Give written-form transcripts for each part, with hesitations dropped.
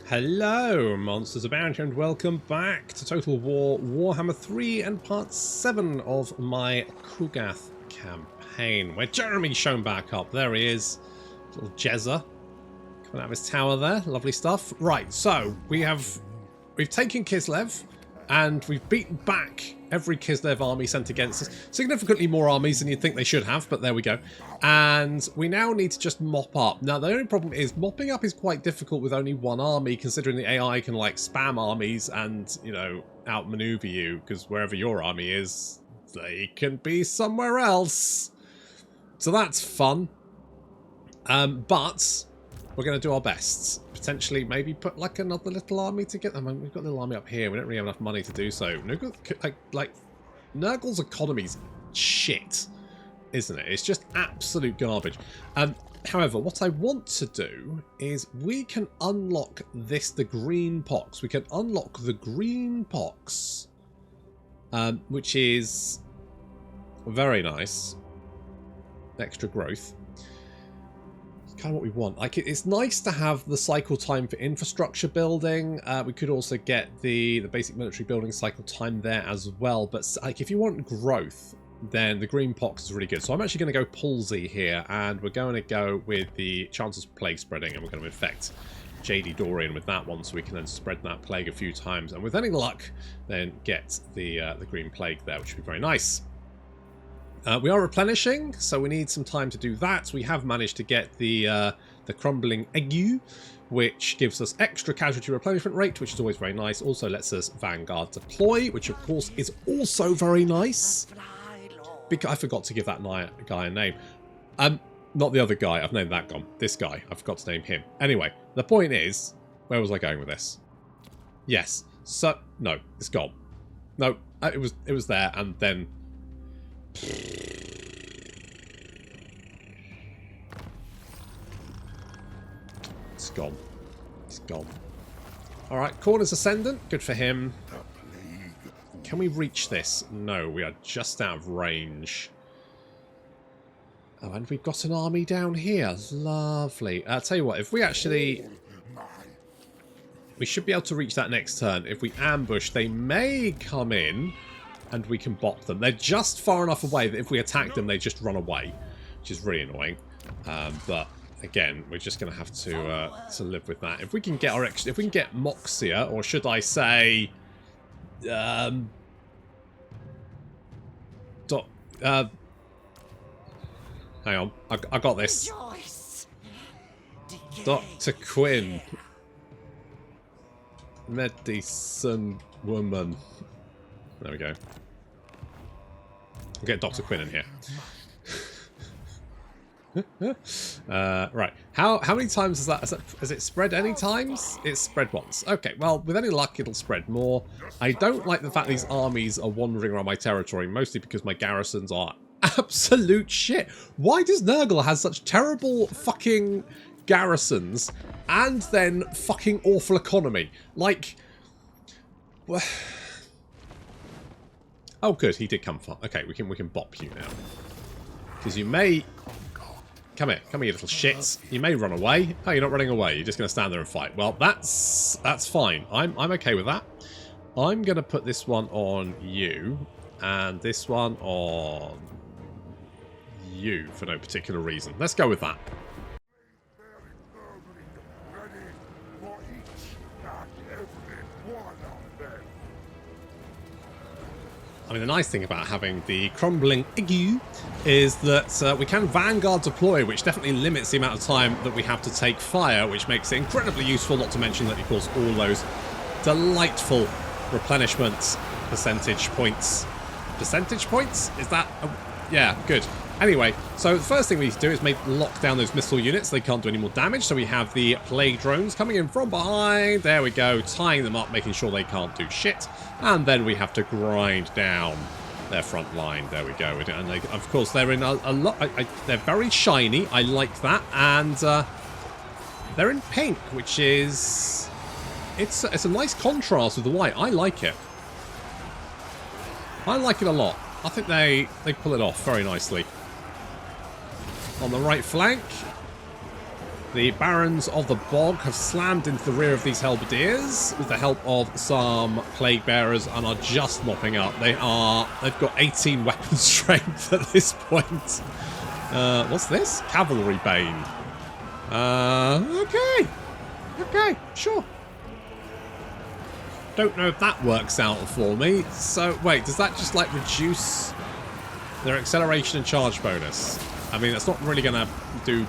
Hello, Monsters Abound, and welcome back to Total War Warhammer 3 and Part 7 of my Kugath campaign, where Jeremy's shown back up. There he is, little Jezza, coming out of his tower there. Lovely stuff. Right, so we've taken Kislev, and we've beaten back every Kislev army sent against us. Significantly more armies than you'd think they should have, but there we go. And we now need to just mop up. Now, the only problem is mopping up is quite difficult with only one army, considering the AI can, like, spam armies and, you know, outmaneuver you, because wherever your army is, they can be somewhere else. So that's fun. But we're going to do our best. Potentially, maybe put, like, another little army together. I mean, we've got a little army up here. We don't really have enough money to do so. Nurgle's economy's shit, isn't it? It's just absolute garbage. However, what I want to do is we can unlock the green pox. We can unlock the green pox, which is very nice. Extra growth. Kind of what we want. Like, it's nice to have the cycle time for infrastructure building. We could also get the basic military building cycle time there as well. But like, if you want growth, then the green pox is really good. So I'm actually going to go palsy here, and we're going to go with the chances of plague spreading, and we're going to infect JD Dorian with that one, so we can then spread that plague a few times, and with any luck, then get the green plague there, which would be very nice. We are replenishing, so we need some time to do that. We have managed to get the crumbling ague, which gives us extra casualty replenishment rate, which is always very nice. Also lets us Vanguard deploy, which of course is also very nice. Because I forgot to give that guy a name. Not the other guy. I've named that guy. This guy. I forgot to name him. Anyway, the point is, where was I going with this? Yes. So no, it's gone. No, it was there, and then. It's gone. It's gone. Alright, Corner's Ascendant. Good for him. Can we reach this? No, we are just out of range. Oh, and we've got an army down here. Lovely. I'll tell you what, if we actually... We should be able to reach that next turn. If we ambush, they may come in and we can bop them. They're just far enough away that if we attack them, they just run away, which is really annoying. But again, we're just going to have to live with that. If we can get if we can get Moxia, or should I say, hang on, I got this. Dr. Quinn, medicine woman. There we go. We'll get Dr. Quinn in here. Right. How many times is that? Has it spread any times? It's spread once. Okay, well, with any luck, it'll spread more. I don't like the fact these armies are wandering around my territory, mostly because my garrisons are absolute shit. Why does Nurgle have such terrible fucking garrisons and then fucking awful economy? Like... Oh, good. He did come far. Okay, we can bop you now. Because you may... Come here, you little shits. You may run away. Oh, you're not running away. You're just going to stand there and fight. Well, that's fine. I'm okay with that. I'm going to put this one on you, and this one on you for no particular reason. Let's go with that. I mean, the nice thing about having the crumbling ague is that we can Vanguard deploy, which definitely limits the amount of time that we have to take fire, which makes it incredibly useful, not to mention that, of course, all those delightful replenishment percentage points. Percentage points? Is that... yeah, good. Anyway, so the first thing we need to do is lock down those missile units so they can't do any more damage. So we have the plague drones coming in from behind. There we go, tying them up, making sure they can't do shit. And then we have to grind down their front line. There we go. And they, of course, they're in a lot. They're very shiny. I like that. And they're in pink, which is... It's a nice contrast with the white. I like it. I like it a lot. I think they pull it off very nicely. On the right flank. The Barons of the Bog have slammed into the rear of these Halberdiers with the help of some Plague Bearers and are just mopping up. They've got 18 weapon strength at this point. What's this? Cavalry Bane. Okay. Okay, sure. Don't know if that works out for me. So, wait, does that just, like, reduce their acceleration and charge bonus? I mean, that's not really going to do...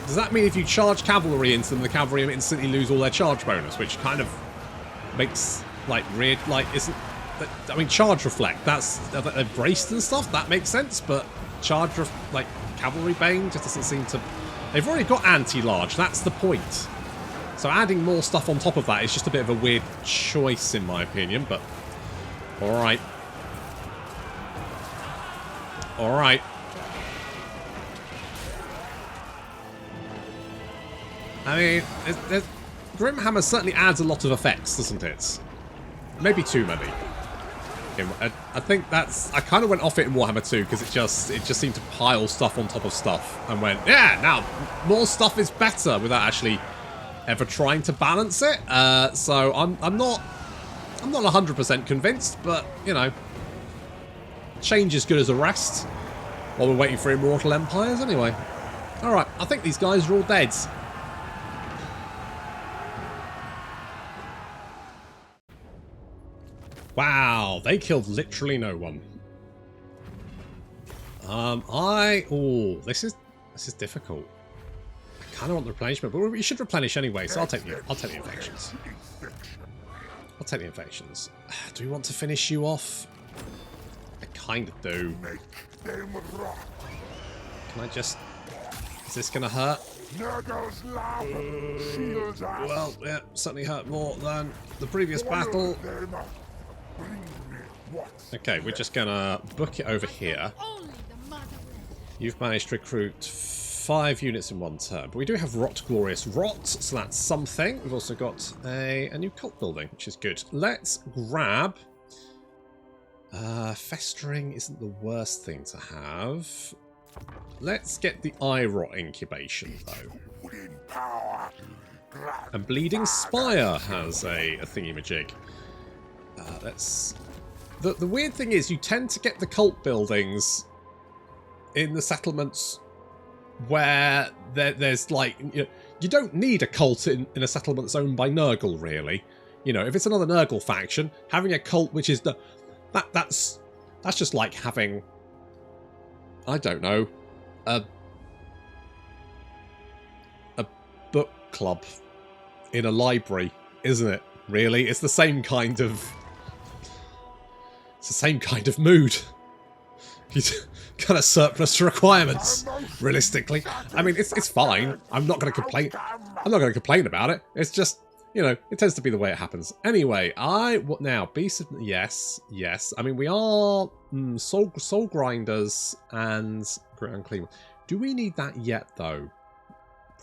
Does that mean if you charge cavalry into them, the cavalry instantly lose all their charge bonus, which kind of makes, like, weird, like, isn't... I mean, charge reflect, that's... They're braced and stuff, that makes sense, but charge, like, cavalry bane just doesn't seem to... They've already got anti-large, that's the point. So adding more stuff on top of that is just a bit of a weird choice, in my opinion, but... Alright. Alright. I mean, Grimhammer certainly adds a lot of effects, doesn't it? Maybe too many. I think that's... I kind of went off it in Warhammer 2 because it just seemed to pile stuff on top of stuff and went, yeah, now more stuff is better without actually ever trying to balance it. So I'm not 100% convinced, but you know, change is good as a rest while we're waiting for Immortal Empires anyway. All right, I think these guys are all dead. Wow, they killed literally no one. Oh, this is difficult. I kind of want the replenishment, but we should replenish anyway, so I'll take the infections. I'll take the infections. Do we want to finish you off? I kind of do. Can I just... Is this going to hurt? Well, yeah, certainly hurt more than the previous battle. Okay, we're just gonna book it over here. You've managed to recruit 5 units in 1 turn, but we do have Glorious Rot, so that's something. We've also got a new cult building, which is good. Let's grab... Festering isn't the worst thing to have. Let's get the Eye Rot incubation, though. And Bleeding Spire has a thingy-majig. Let's... The weird thing is, you tend to get the cult buildings in the settlements where there's like... You don't need a cult in a settlement that's owned by Nurgle, really. You know, if it's another Nurgle faction, having a cult which is... That's just like having... I don't know. A book club in a library, isn't it? Really? It's the same kind of... It's the same kind of mood. He's kind of surplus requirements, realistically. I mean, it's fine. I'm not going to complain. I'm not going to complain about it. It's just, you know, it tends to be the way it happens. Anyway, what now? Beast of... Yes. I mean, we are soul grinders and ground cleaver. Do we need that yet, though?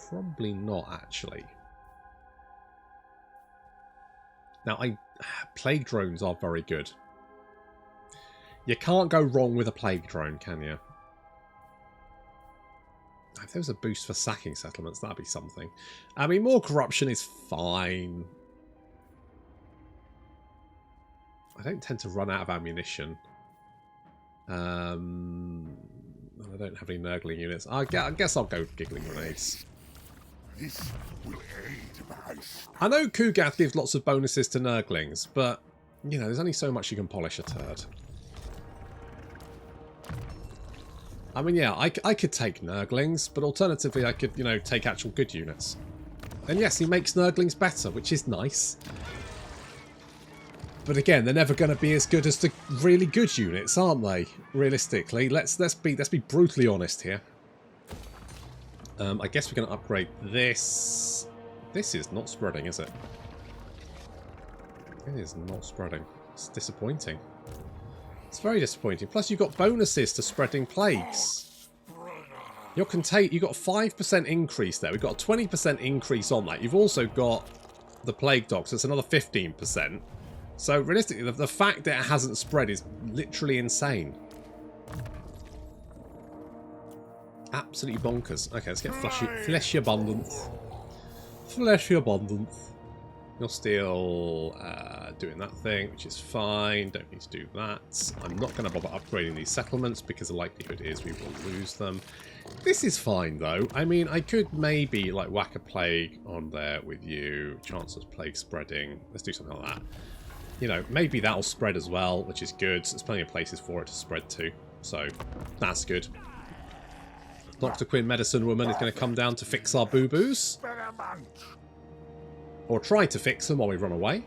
Probably not, actually. Now, plague drones are very good. You can't go wrong with a plague drone, can you? If there was a boost for sacking settlements, that'd be something. I mean, more corruption is fine. I don't tend to run out of ammunition. I don't have any Nurgling units. I guess I'll go Giggling Grenades. This will aid. I know Kugath gives lots of bonuses to Nurglings, but, you know, there's only so much you can polish a turd. I mean, yeah, I could take Nurglings, but alternatively I could, you know, take actual good units. And yes, he makes Nurglings better, which is nice. But again, they're never going to be as good as the really good units, aren't they? Realistically, let's be brutally honest here. I guess we're going to upgrade this. This is not spreading, is it? It is not spreading. It's disappointing. It's very disappointing. Plus, you've got bonuses to spreading plagues. You got a 5% increase there. We've got a 20% increase on that. You've also got the plague dogs. So it's another 15%. So realistically, the fact that it hasn't spread is literally insane. absolutely bonkers. Okay, let's get fleshy abundance. Fleshy abundance. You're still doing that thing, which is fine. Don't need to do that. I'm not going to bother upgrading these settlements because the likelihood is we will lose them. This is fine, though. I mean, I could maybe, like, whack a plague on there with you. Chance of plague spreading. Let's do something like that. You know, maybe that'll spread as well, which is good. There's plenty of places for it to spread to. So, that's good. Dr. Quinn, Medicine Woman, is going to come down to fix our boo-boos. Or try to fix them while we run away.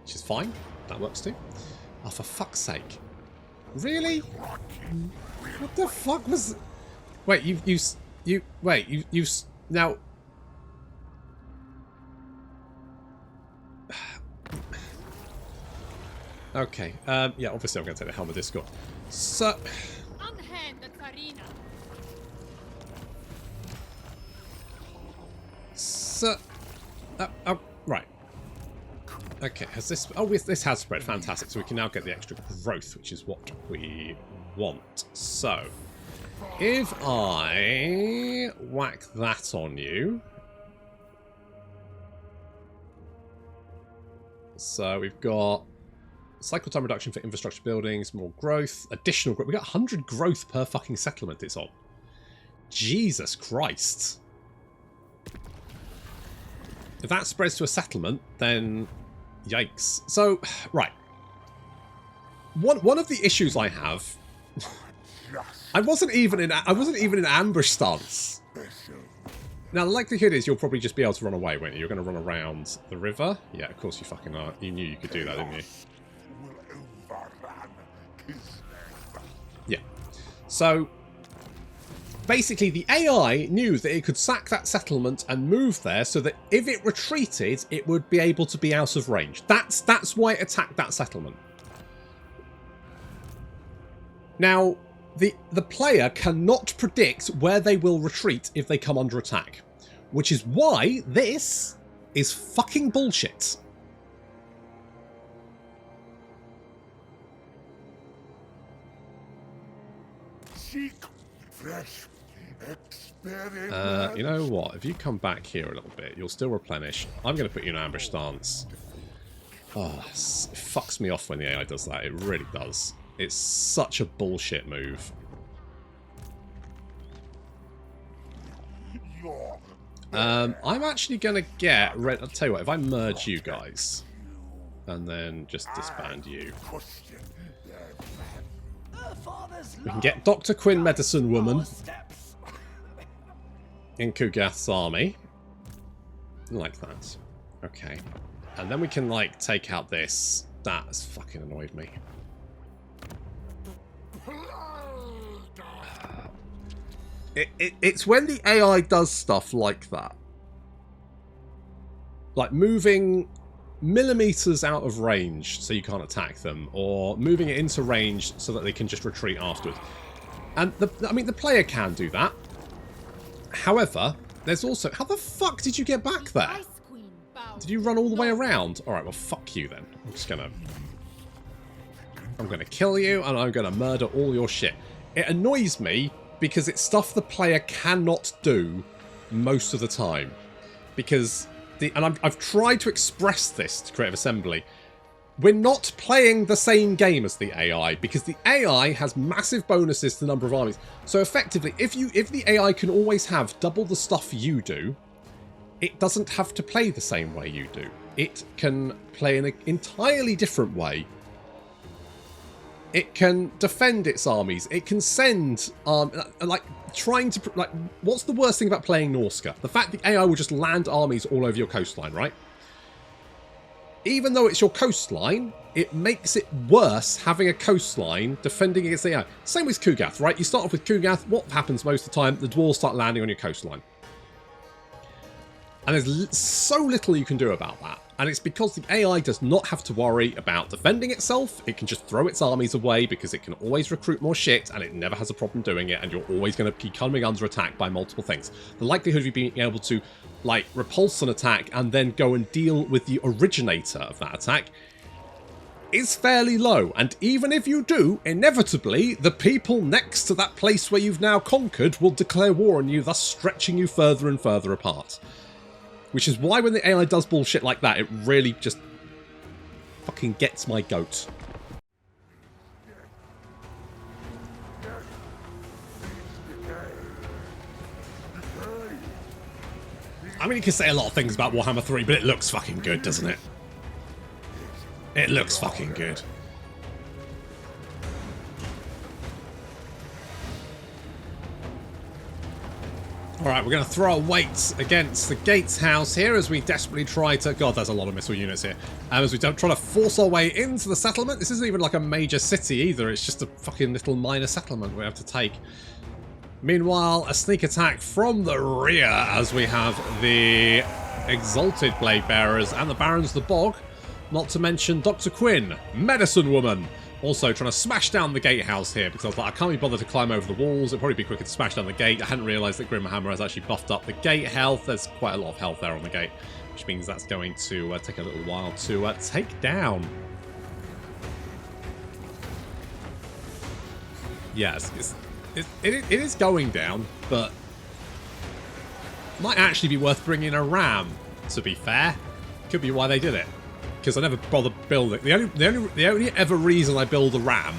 Which is fine. That works too. Oh, for fuck's sake. Really? What the fuck was... Wait, you now... Okay, yeah, obviously I'm going to take the Helm of Discord. So... right. Okay, has this... Oh, this has spread. Fantastic. So we can now get the extra growth, which is what we want. So, if I whack that on you... So we've got cycle time reduction for infrastructure buildings, more growth, additional growth. We got 100 growth per fucking settlement it's on. Jesus Christ. If that spreads to a settlement, then yikes. So, right. One of the issues I have, I wasn't even in ambush stance. Now the likelihood is you'll probably just be able to run away, won't you? You're going to run around the river. Yeah, of course you fucking are. You knew you could do that, didn't you? Yeah. So basically, the AI knew that it could sack that settlement and move there so that if it retreated, it would be able to be out of range. That's why it attacked that settlement. Now, the player cannot predict where they will retreat if they come under attack, which is why this is fucking bullshit. Seek fresh. You know what? If you come back here a little bit, you'll still replenish. I'm going to put you in ambush stance. Oh, it fucks me off when the AI does that. It really does. It's such a bullshit move. I'm actually going to get... I'll tell you what, if I merge you guys, and then just disband you. We can get Dr. Quinn, Medicine Woman, in Kugath's army. Like that. Okay. And then we can, like, take out this. That has fucking annoyed me. It's when the AI does stuff like that. Like moving millimeters out of range so you can't attack them, or moving it into range so that they can just retreat afterwards. And I mean, the player can do that. However, there's also... How the fuck did you get back there? Did you run all the way around? Alright, well, fuck you then. I'm gonna kill you, and I'm gonna murder all your shit. It annoys me because it's stuff the player cannot do most of the time. Because... I've tried to express this to Creative Assembly. We're not playing the same game as the AI, because the AI has massive bonuses to the number of armies. So effectively, if the AI can always have double the stuff you do, it doesn't have to play the same way you do. It can play in an entirely different way. It can defend its armies. It can send, what's the worst thing about playing Norsca? The fact the AI will just land armies all over your coastline, right? Even though it's your coastline, it makes it worse having a coastline defending against the AI. Same with Kugath, right? You start off with Kugath. What happens most of the time? The dwarves start landing on your coastline. And there's so little you can do about that. And it's because the AI does not have to worry about defending itself. It can just throw its armies away because it can always recruit more shit, and it never has a problem doing it, and you're always going to keep coming under attack by multiple things. The likelihood of you being able to, like, repulse an attack and then go and deal with the originator of that attack is fairly low, and even if you do, inevitably, the people next to that place where you've now conquered will declare war on you, thus stretching you further and further apart. Which is why when the AI does bullshit like that, it really just fucking gets my goat. I mean, you can say a lot of things about Warhammer 3, but it looks fucking good, doesn't it? It looks fucking good. Alright, we're going to throw our weights against the gates house here as we desperately try to... God, there's a lot of missile units here. As we don't try to force our way into the settlement. This isn't even like a major city either. It's just a fucking little minor settlement we have to take. Meanwhile, a sneak attack from the rear as we have the Exalted Blade Bearers and the Barons of the Bog. Not to mention Dr. Quinn, Medicine Woman, also trying to smash down the gatehouse here because I was like, I can't be bothered to climb over the walls. It'd probably be quicker to smash down the gate. I hadn't realised that Grimhammer has actually buffed up the gate health. There's quite a lot of health there on the gate, which means that's going to take a little while to take down. Yes, it is going down, but might actually be worth bringing a ram, to be fair. Could be why they did it. Because I never bothered building. The only ever reason I build a ram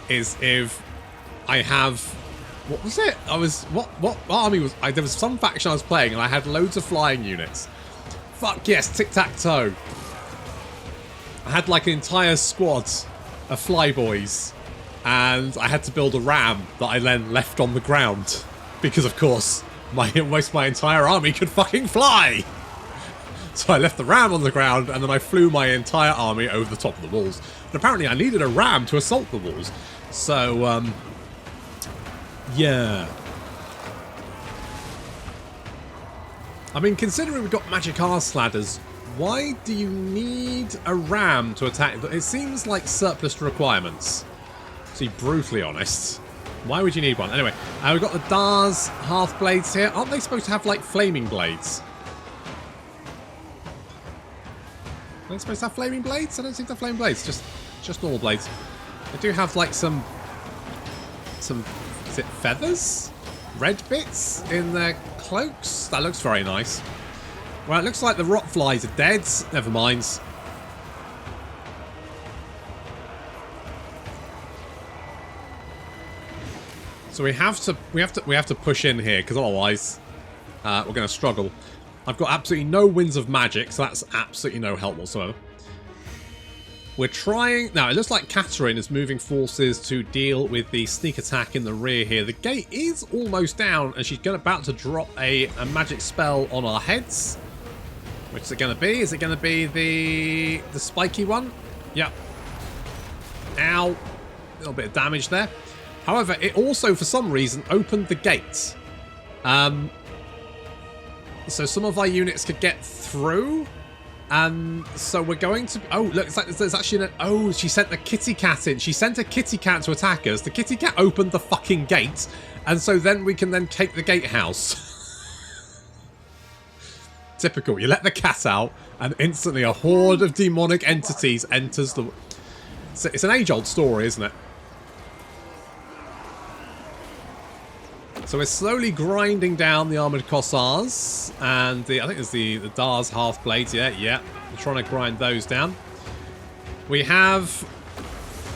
is if I have... What was it? What army was... there was some faction I was playing and I had loads of flying units. Fuck yes, tic-tac-toe. I had like an entire squad of flyboys. And I had to build a ram that I then left on the ground. Because of course, most my entire army could fucking fly! So I left the ram on the ground, and then I flew my entire army over the top of the walls. And apparently I needed a ram to assault the walls. So, yeah. I mean, considering we've got magic arse ladders, why do you need a ram to attack? It seems like surplus to requirements. To be brutally honest. Why would you need one? Anyway, we've got the Dar's Hearth Blades here. Aren't they supposed to have, like, flaming blades? Are they supposed to have flaming blades? I don't think they're flaming blades, just normal blades. They do have like some is it feathers? Red bits in their cloaks? That looks very nice. Well, it looks like the rot flies are dead. Never mind. So we have to push in here because otherwise we're going to struggle. I've got absolutely no winds of magic, so that's absolutely no help whatsoever. We're trying... Now, it looks like Katarin is moving forces to deal with the sneak attack in the rear here. The gate is almost down, and she's about to drop a magic spell on our heads. Which is it going to be? Is it going to be the spiky one? Yep. Ow. A little bit of damage there. However, it also, for some reason, opened the gate. So some of our units could get through. So we're going to... Oh, look, there's actually... Oh, she sent the kitty cat in. She sent a kitty cat to attack us. The kitty cat opened the fucking gate. And so then we can then take the gatehouse. Typical. You let the cat out and instantly a horde of demonic entities enters the... It's an age-old story, isn't it? So we're slowly grinding down the Armoured Cossars, and I think it's the Dar's Hearth Blades, yeah. We're trying to grind those down. We have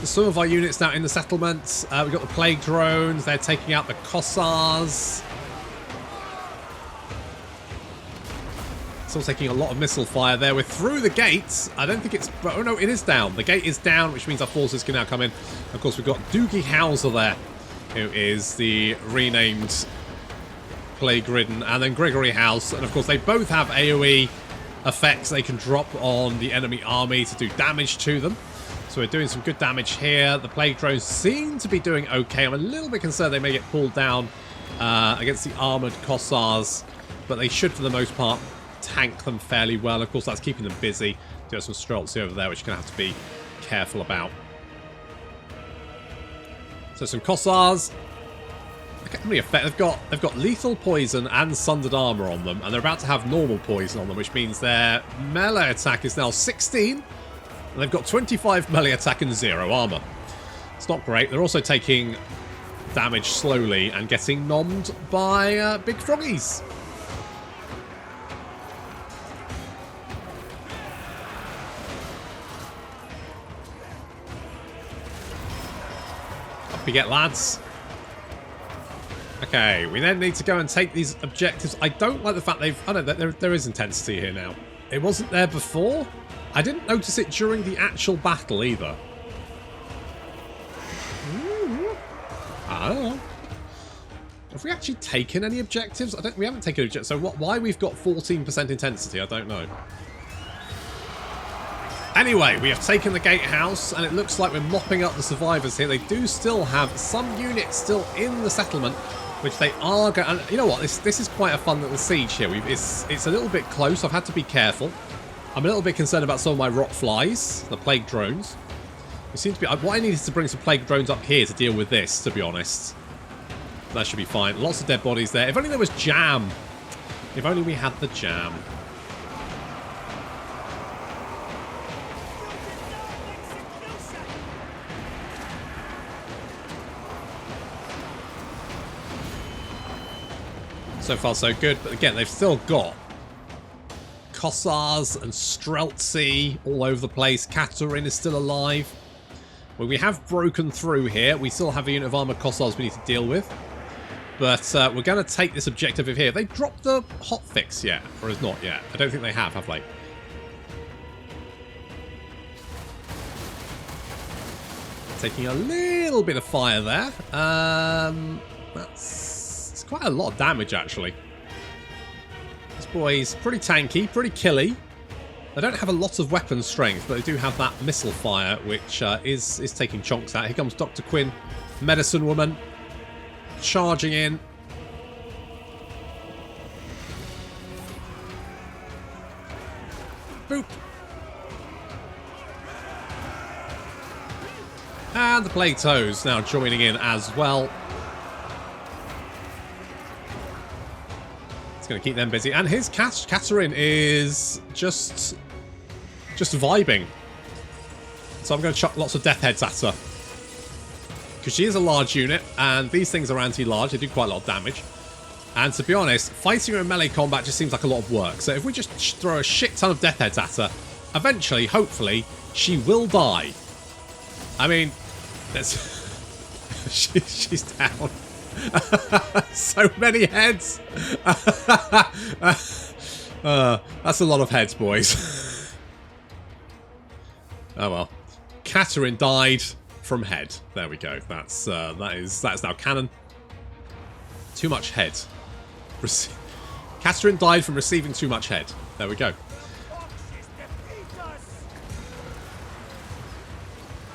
some of our units now in the settlement. We've got the Plague Drones, they're taking out the Cossars. Still taking a lot of missile fire there. We're through the gates. I don't think it's... Oh no, it is down. The gate is down, which means our forces can now come in. Of course, we've got Doogie Howser there, who is the renamed Plague-ridden, and then Gregory House. And of course, they both have AoE effects they can drop on the enemy army to do damage to them. So we're doing some good damage here. The Plague Drones seem to be doing okay. I'm a little bit concerned they may get pulled down against the Armoured Cossars, but they should, for the most part, tank them fairly well. Of course, that's keeping them busy. Do have some Streltsy over there, which you're going to have to be careful about. So some Cossars. Look at how many effects they've got lethal poison and sundered armor on them, and they're about to have normal poison on them, which means their melee attack is now 16, And they've got 25 melee attack and 0 armor. It's not great. They're also taking damage slowly and getting nommed by big froggies. Up we get, lads. Okay, we then need to go and take these objectives. I don't like the fact they've... I don't know, there is intensity here now. It wasn't there before. I didn't notice it during the actual battle either. I don't know. Have we actually taken any objectives? We haven't taken objectives. So why we've got 14% intensity, I don't know. Anyway, we have taken the gatehouse, and it looks like we're mopping up the survivors here. They do still have some units still in the settlement, which they are going... And you know what? This is quite a fun little siege here. It's a little bit close. I've had to be careful. I'm a little bit concerned about some of my rock flies, the plague drones. It seems to be... What I need is to bring some plague drones up here to deal with this, to be honest. That should be fine. Lots of dead bodies there. If only there was jam. If only we had the jam. So far, so good. But again, they've still got Kossars and Streltsy all over the place. Katarin is still alive. Well, we have broken through here. We still have a unit of armored Kossars we need to deal with. But we're going to take this objective here. Have they dropped the hotfix yet? Or is not yet? I don't think they have they? Taking a little bit of fire there. It's quite a lot of damage, actually. This boy's pretty tanky, pretty killy. They don't have a lot of weapon strength, but they do have that missile fire, which is taking chunks out. Here comes Dr. Quinn, Medicine Woman, charging in. Boop. And the Plague Toes now joining in as well. It's going to keep them busy. And his Katarin is just vibing. So I'm going to chuck lots of death heads at her. Because she is a large unit, and these things are anti-large. They do quite a lot of damage. And to be honest, fighting her in melee combat just seems like a lot of work. So if we just throw a shit ton of death heads at her, eventually, hopefully, she will die. I mean, she's down. So many heads. That's a lot of heads, boys. Oh well. Katarin died from head. There we go. That's now canon. Too much head. Katarin died from receiving too much head. There we go.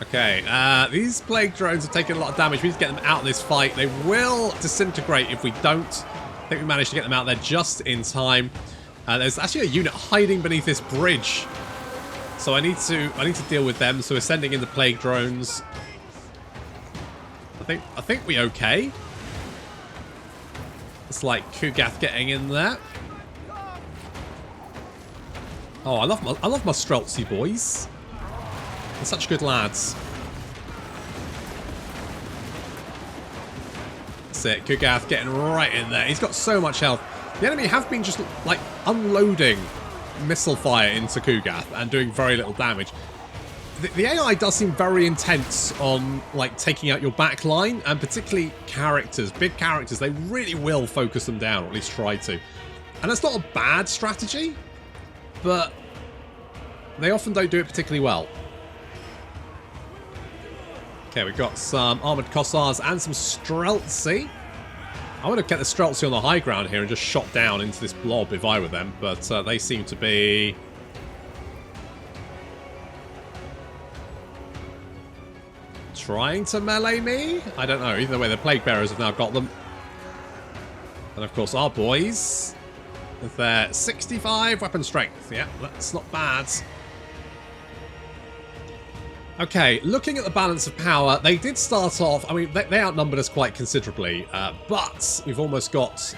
Okay, these plague drones are taking a lot of damage. We need to get them out of this fight. They will disintegrate if we don't. I think we managed to get them out there just in time. There's actually a unit hiding beneath this bridge, so I need to deal with them. So we're sending in the plague drones. I think we okay. It's like Kugath getting in there. Oh, I love my Streltsy boys. They're such good lads. That's it. Kugath getting right in there. He's got so much health. The enemy have been just like unloading missile fire into Kugath and doing very little damage. The AI does seem very intense on like taking out your back line, and particularly characters, big characters. They really will focus them down, or at least try to. And that's not a bad strategy, but they often don't do it particularly well. Okay, we've got some armoured Kossars and some Streltsy. I would have kept the Streltsy on the high ground here and just shot down into this blob if I were them, but they seem to be... trying to melee me? I don't know. Either way, the Plague Bearers have now got them. And of course, our boys with their 65 weapon strength. Yeah, that's not bad. Okay, looking at the balance of power, they did start off... I mean, they outnumbered us quite considerably, but we've almost got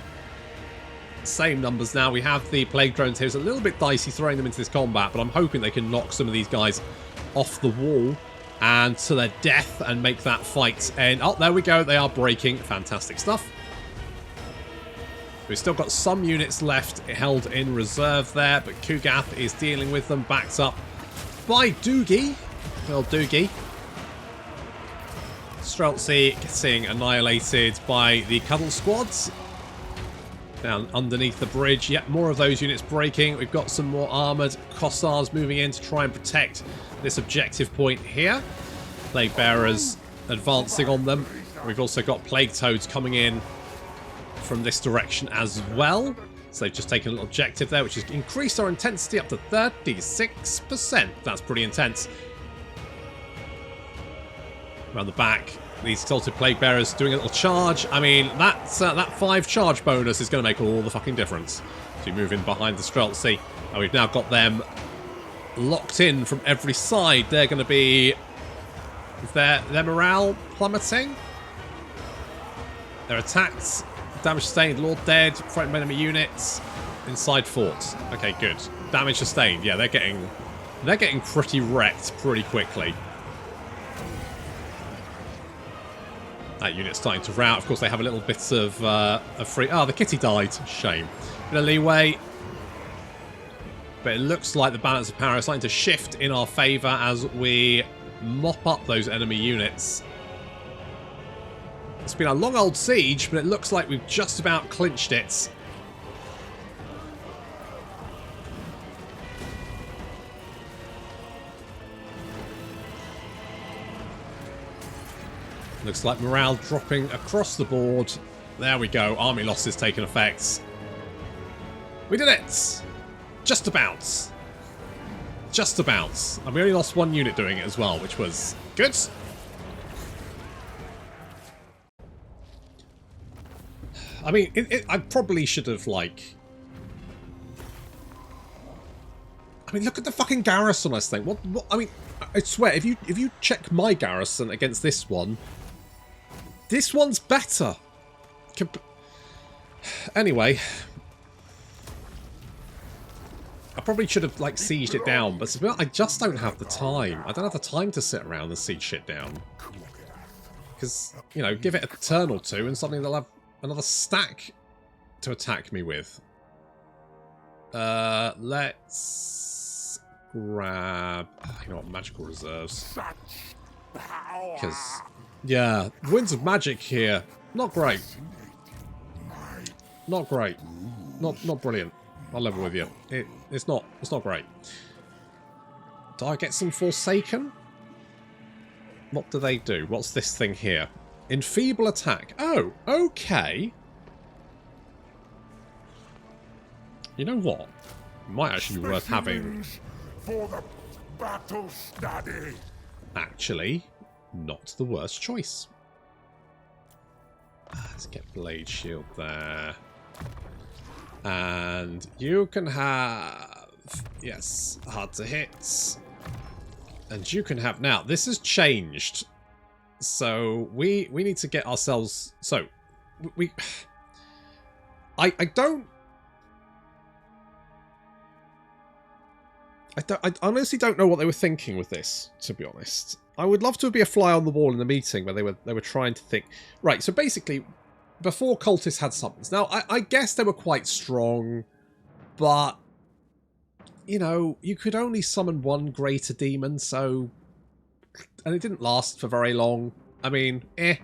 the same numbers now. We have the Plague Drones here. It's a little bit dicey throwing them into this combat, but I'm hoping they can knock some of these guys off the wall and to their death and make that fight end. Oh, there we go. They are breaking. Fantastic stuff. We've still got some units left held in reserve there, but Kugath is dealing with them, backed up by Doogie. Well, Doogie. Streltsy getting annihilated by the Cuddle Squads. Down underneath the bridge. Yet more of those units breaking. We've got some more armoured Kossars moving in to try and protect this objective point here. Plague Bearers advancing on them. We've also got Plague Toads coming in from this direction as well. So they've just taken a little objective there, which has increased our intensity up to 36%. That's pretty intense. Around the back, these Exalted Plague Bearers doing a little charge. I mean, that 5 charge bonus is going to make all the fucking difference. So you move in behind the Streltsy, and we've now got them locked in from every side. They're going to be... Is their morale plummeting? They're attacked. Damage sustained, Lord dead, frightened enemy units, inside fort. Okay, good. Damage sustained. Yeah, they're getting pretty wrecked pretty quickly. That unit's starting to rout. Of course, they have a little bit of free. Oh, the kitty died. Shame. Bit of leeway, but it looks like the balance of power is starting to shift in our favour as we mop up those enemy units. It's been a long old siege, but it looks like we've just about clinched it. Looks like morale dropping across the board. There we go. Army losses taking effect. We did it! Just about. Just about. And we only lost 1 unit doing it as well, which was good. I mean, I probably should have, like... I mean, look at the fucking garrison on this thing. What? I mean, I swear, if you check my garrison against this one's better. Anyway. I probably should have, like, sieged it down, but I just don't have the time. I don't have the time to sit around and siege shit down. Because, you know, give it a turn or two and suddenly they'll have another stack to attack me with. Let's grab... you know what? Magical reserves. Because, yeah, Winds of Magic here. Not great. Not great. Not brilliant. I'll level with you. It's not great. Do I get some Forsaken? What do they do? What's this thing here? Enfeeble attack. Oh, okay. You know what? It might actually be worth having. For the battle study. Actually, not the worst choice. Let's get Blade Shield there. And you can have... Yes, hard to hit. And you can have... Now, this has changed. So, we need to get ourselves... So, I honestly don't know what they were thinking with this, to be honest. I would love to be a fly on the wall in the meeting where they were trying to think... Right, so basically, before cultists had summons. Now, I guess they were quite strong, but, you know, you could only summon 1 greater demon, so... And it didn't last for very long. I mean, eh.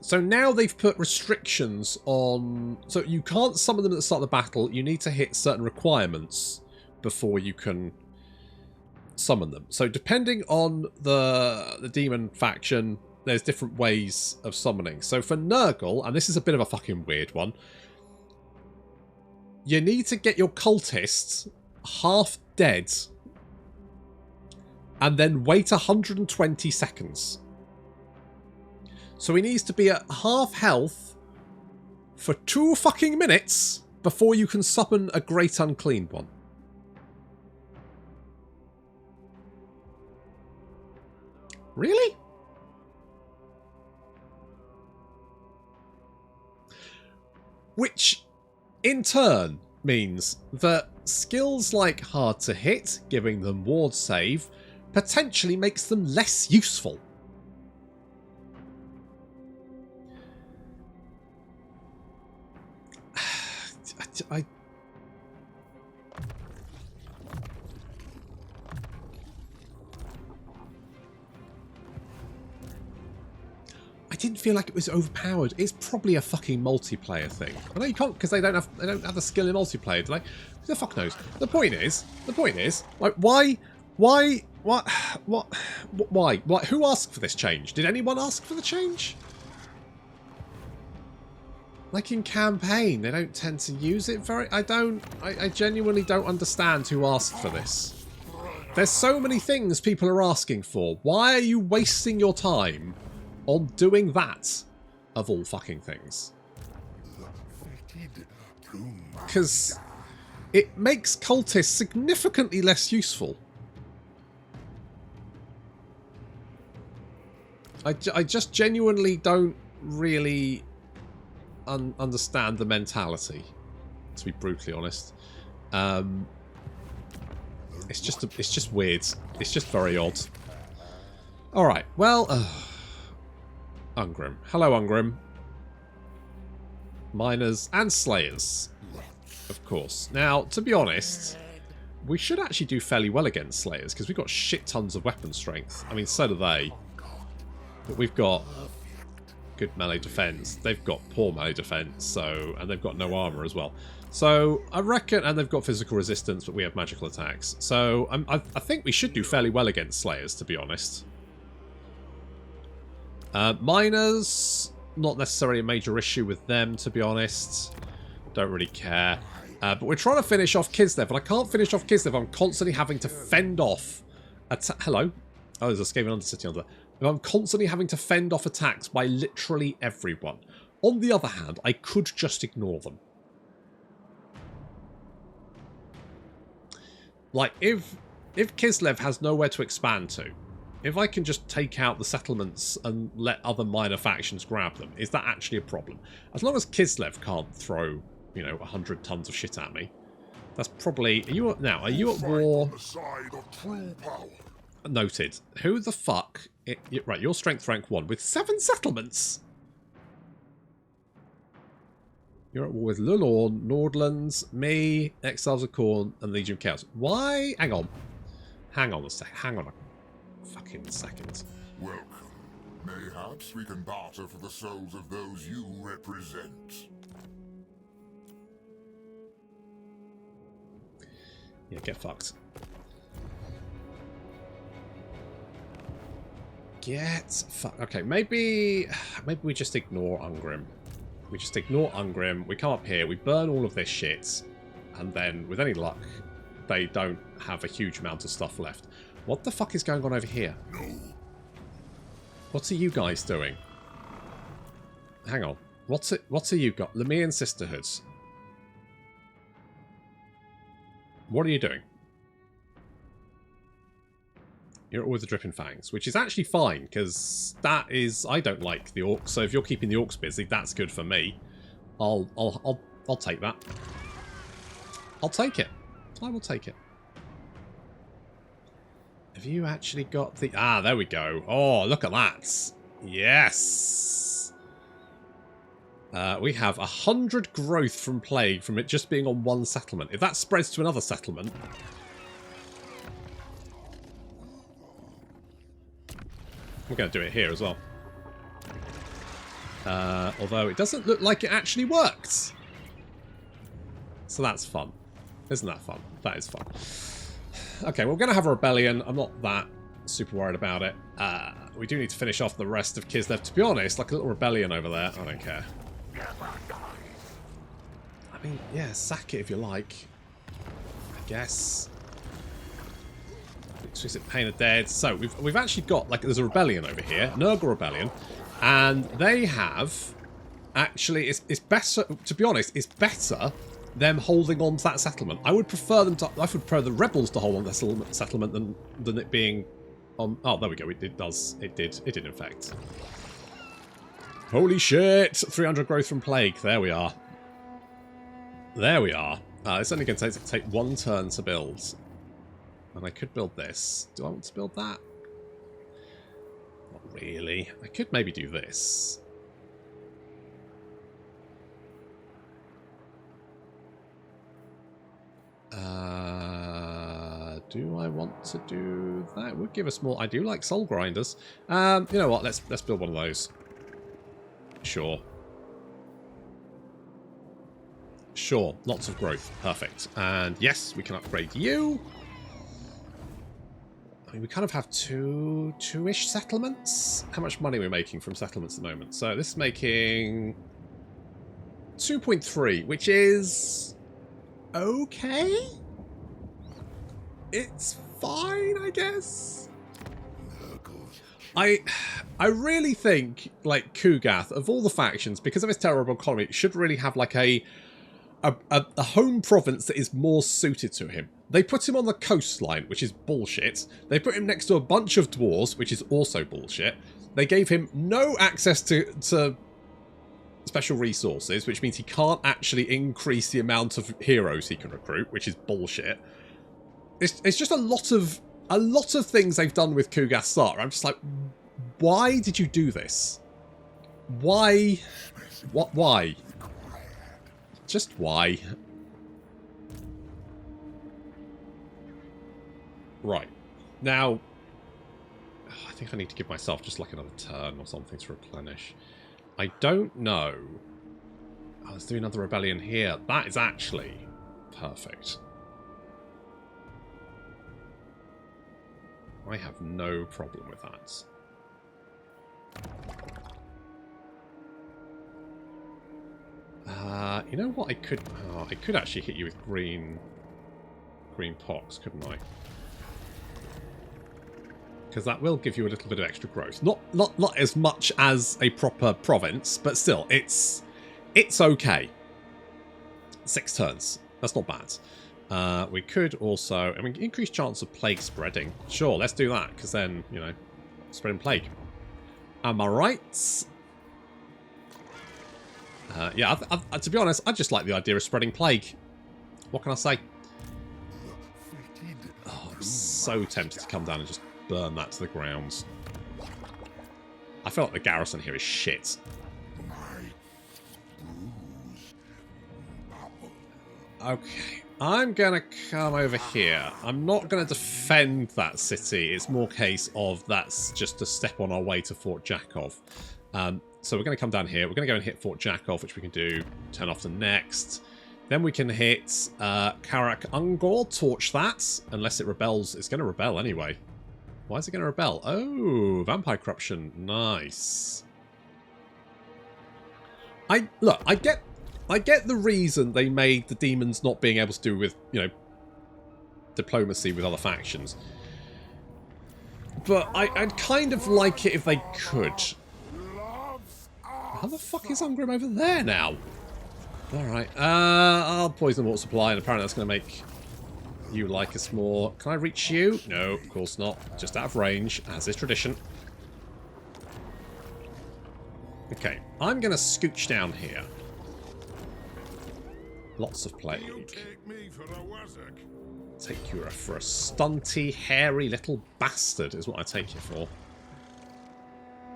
So now they've put restrictions on... So you can't summon them at the start of the battle. You need to hit certain requirements before you can summon them. So depending on the demon faction, there's different ways of summoning. So for Nurgle, and this is a bit of a fucking weird one, you need to get your cultists half dead and then wait 120 seconds. So he needs to be at half health for 2 fucking minutes before you can summon a Great Unclean One. Really? Which, in turn, means that skills like Hard to Hit, giving them ward save, potentially makes them less useful. I didn't feel like it was overpowered. It's probably a fucking multiplayer thing. I know you can't because they don't have the skill in multiplayer, do they? Who the fuck knows? The point is, like, why? Who asked for this change? Did anyone ask for the change? Like in campaign, they don't tend to use it very... I genuinely don't understand who asked for this. There's so many things people are asking for. Why are you wasting your time on doing that, of all fucking things? Because it makes cultists significantly less useful. I just genuinely don't really understand the mentality, to be brutally honest. It's just weird. It's just very odd. All right. Well, Ungrim. Hello, Ungrim. Miners and Slayers, of course. Now, to be honest, we should actually do fairly well against Slayers because we've got shit tons of weapon strength. I mean, so do they. But we've got good melee defense. They've got poor melee defense, and they've got no armor as well. So I reckon, and they've got physical resistance, but we have magical attacks. So I think we should do fairly well against Slayers, to be honest. Miners, not necessarily a major issue with them, to be honest. Don't really care. But we're trying to finish off Kislev, and I can't finish off Kislev. I'm constantly having to fend off. Hello. Oh, there's a Skaven Undercity under there. I'm constantly having to fend off attacks by literally everyone. On the other hand, I could just ignore them. Like, if Kislev has nowhere to expand to, if I can just take out the settlements and let other minor factions grab them, is that actually a problem? As long as Kislev can't throw, 100 tons of shit at me, that's probably... Are you at war? Noted. Who the fuck... Right, you're strength rank 1 with 7 settlements. You're at war with Lulorn, Nordlands, me, Exiles of Khorne, and Legion of Chaos. Why? Hang on. Hang on a sec. Hang on a fucking second. Welcome. Mayhaps we can barter for the souls of those you represent. Yeah, get fucked. Get fucked. Okay, maybe we just ignore Ungrim. We just ignore Ungrim. We come up here, we burn all of this shit, and then, with any luck, they don't have a huge amount of stuff left. What the fuck is going on over here? No. What are you guys doing? Hang on. What's it you got? Lemurian Sisterhoods. What are you doing? You're with the Dripping Fangs, which is actually fine, because that is... I don't like the Orcs, so if you're keeping the Orcs busy, that's good for me. I'll take that. I'll take it. I will take it. Have you actually got the... Ah, there we go. Oh, look at that. Yes. We have 100 growth from Plague from it just being on one settlement. If that spreads to another settlement... We're going to do it here as well. Although it doesn't look like it actually worked. So that's fun. Isn't that fun? That is fun. Okay, we're going to have a rebellion. I'm not that super worried about it. We do need to finish off the rest of Kislev. To be honest, like a little rebellion over there. I don't care. I mean, yeah, sack it if you like. I guess. Exquisite Pain of Dead. So we've actually got, like, there's a rebellion over here, Nurgle rebellion, and they have actually it's better, to be honest, it's better them holding on to that settlement. I would prefer the rebels to hold on to the settlement than it being on. Oh, there we go. It did in fact. Holy shit! 300 growth from Plague. There we are. There we are. It's only going to take 1 turn to build. And I could build this. Do I want to build that? Not really. I could maybe do this. Do I want to do that? It would give us more. I do like soul grinders. You know what? Let's build one of those. Sure. Sure. Lots of growth. Perfect. And yes, we can upgrade you. I mean, we kind of have two-ish settlements. How much money are we making from settlements at the moment? So this is making 2.3, which is okay. It's fine, I guess. I really think, like, Kugath, of all the factions, because of his terrible economy, should really have, like, a home province that is more suited to him. They put him on the coastline, which is bullshit. They put him next to a bunch of dwarves, which is also bullshit. They gave him no access to special resources, which means he can't actually increase the amount of heroes he can recruit, which is bullshit. It's just a lot of things they've done with Kugath Star. I'm just like, why did you do this? Why? What? Why? Just why? Right. Now, I think I need to give myself just like another turn or something to replenish. I don't know. Oh, let's do another rebellion here. That is actually perfect. I have no problem with that. You know what? I could actually hit you with green pox, couldn't I? Because that will give you a little bit of extra growth. Not as much as a proper province, but still, it's okay. 6 turns. That's not bad. We could also, I mean, increase chance of plague spreading. Sure, let's do that, because then, you know, spreading plague. Am I right? Yeah, to be honest, I just like the idea of spreading plague. What can I say? Oh, I'm so tempted to come down and just burn that to the ground. I feel like the garrison here is shit. Okay, I'm going to come over here. I'm not going to defend that city. It's more case of that's just a step on our way to Fort Jakov. So we're going to come down here. We're going to go and hit Fort Jakov, which we can do turn off to next. Then we can hit Karak Ungor, torch that, unless it rebels. It's going to rebel anyway. Why is it going to rebel? Oh, vampire corruption. Nice. I get the reason they made the demons not being able to do with, you know, diplomacy with other factions. But I'd kind of like it if they could. How the fuck is Ungrim over there now? Alright, I'll poison the water supply, and apparently that's going to make you like us more. Can I reach you? No, of course not. Just out of range, as is tradition. Okay, I'm going to scooch down here. Lots of plague. Take you for a stunty, hairy little bastard is what I take you for.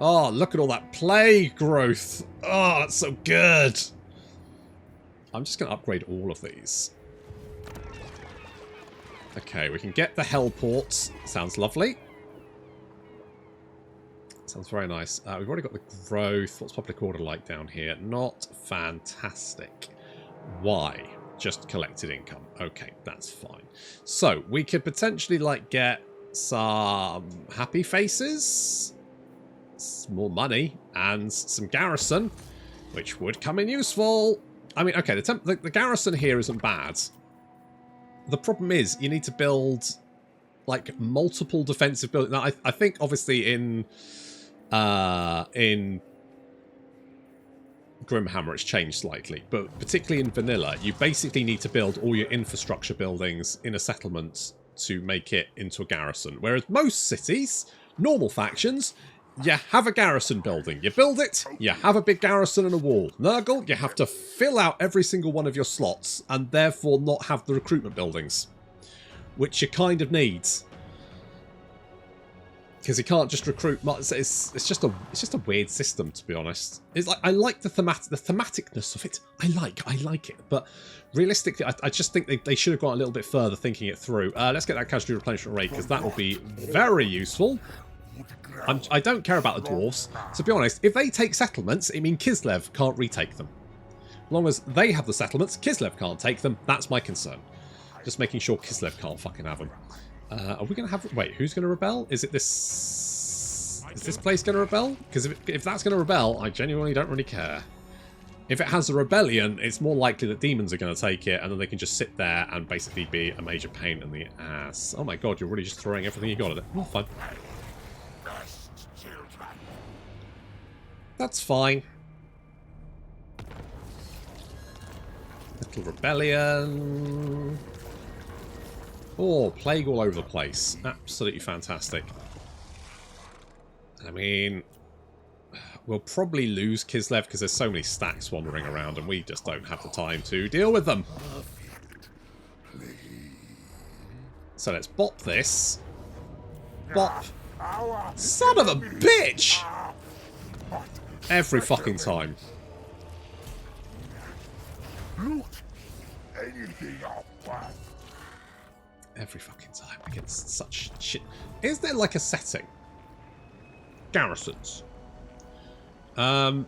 Oh, look at all that plague growth. Oh, that's so good. I'm just going to upgrade all of these. Okay, we can get the Hellport. Sounds lovely. Sounds very nice. We've already got the growth. What's public order like down here? Not fantastic. Why? Just collected income. Okay, that's fine. So, we could potentially, like, get some happy faces. More money and some garrison, which would come in useful. I mean, okay, the garrison here isn't bad. The problem is you need to build like multiple defensive buildings. Now, I think obviously in Grimhammer it's changed slightly, but particularly in vanilla, you basically need to build all your infrastructure buildings in a settlement to make it into a garrison. Whereas most cities, normal factions, you have a garrison building. You build it, you have a big garrison and a wall. Nurgle, you have to fill out every single one of your slots and therefore not have the recruitment buildings. which you kind of need. Because you can't just recruit. It's just a weird system, to be honest. It's like I like the thematicness of it. I like it, but realistically, I just think they should have gone a little bit further thinking it through. Let's get that casualty replenishment rate because that will be very useful. I don't care about the dwarves. To be honest, if they take settlements, it means Kislev can't retake them. As long as they have the settlements, Kislev can't take them. That's my concern. Just making sure Kislev can't fucking have them. Are we going to have... Wait, who's going to rebel? Is it this... Is this place going to rebel? Because if that's going to rebel, I genuinely don't really care. If it has a rebellion, it's more likely that demons are going to take it, and then they can just sit there and basically be a major pain in the ass. Oh my god, you're really just throwing everything you got at it. Oh, fine. That's fine. Little rebellion... Oh, plague all over the place. Absolutely fantastic. I mean, we'll probably lose Kislev because there's so many stacks wandering around and we just don't have the time to deal with them. So let's bop this. Bop. Son of a bitch! Every fucking time. Every fucking time against such shit. Is there like a setting? Garrisons. I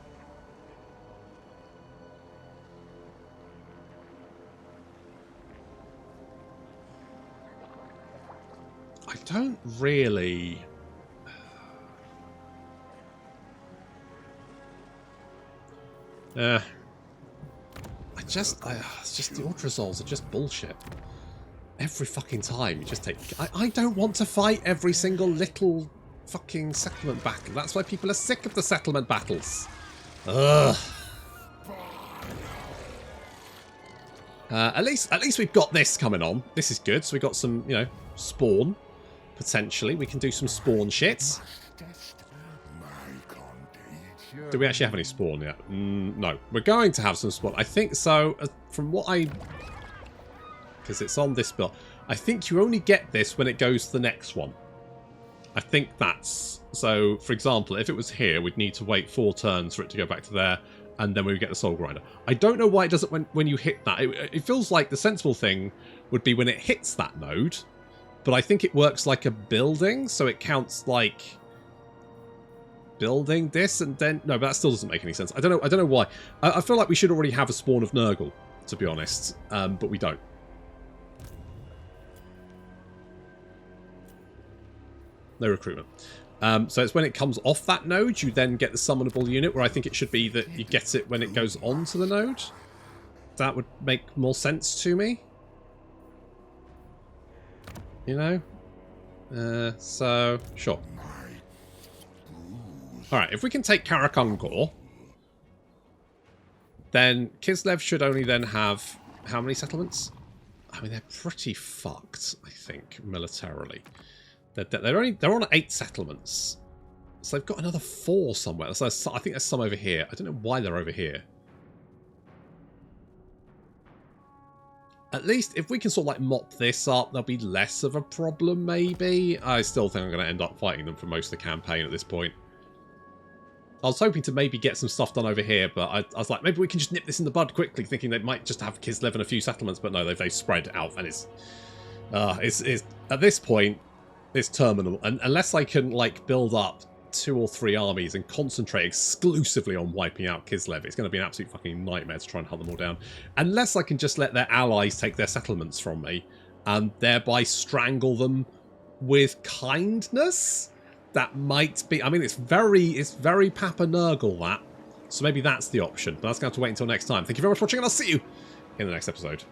don't really... it's just the Ultrasols are just bullshit. Every fucking time you just take... I don't want to fight every single little fucking settlement battle. That's why people are sick of the settlement battles. Ugh. At least we've got this coming on. This is good. So we've got some, you know, spawn. Potentially. We can do some spawn shits. Do we actually have any spawn yet? No. We're going to have some spawn. I think so. From what I... Because it's on this build. I think you only get this when it goes to the next one. I think that's... So, for example, if it was here, we'd need to wait 4 turns for it to go back to there, and then we would get the Soul Grinder. I don't know why it does it when you hit that. It feels like the sensible thing would be when it hits that node, but I think it works like a building, so it counts like... building this and then... No, but that still doesn't make any sense. I don't know why. I feel like we should already have a spawn of Nurgle, to be honest, but we don't. No recruitment. So it's when it comes off that node, you then get the summonable unit, where I think it should be that you get it when it goes onto the node. That would make more sense to me. You know? So, sure. Alright, if we can take Karakungor, then Kislev should only then have... How many settlements? I mean, they're pretty fucked, I think, militarily. They're on 8 settlements, so they've got another 4 somewhere. So I think there's some over here. I don't know why they're over here. At least if we can sort of like mop this up, there'll be less of a problem. Maybe. I still think I'm going to end up fighting them for most of the campaign at this point. I was hoping to maybe get some stuff done over here, but I was like, maybe we can just nip this in the bud quickly, thinking they might just have Kislev and a few settlements, but no, they've spread out, and it's at this point. It's terminal, and unless I can like build up 2 or 3 armies and concentrate exclusively on wiping out Kislev, it's going to be an absolute fucking nightmare to try and hunt them all down. Unless I can just let their allies take their settlements from me and thereby strangle them with kindness. That might be... I mean, it's very Papa Nurgle, that. So maybe that's the option, but that's going to have to wait until next time. Thank you very much for watching, and I'll see you in the next episode.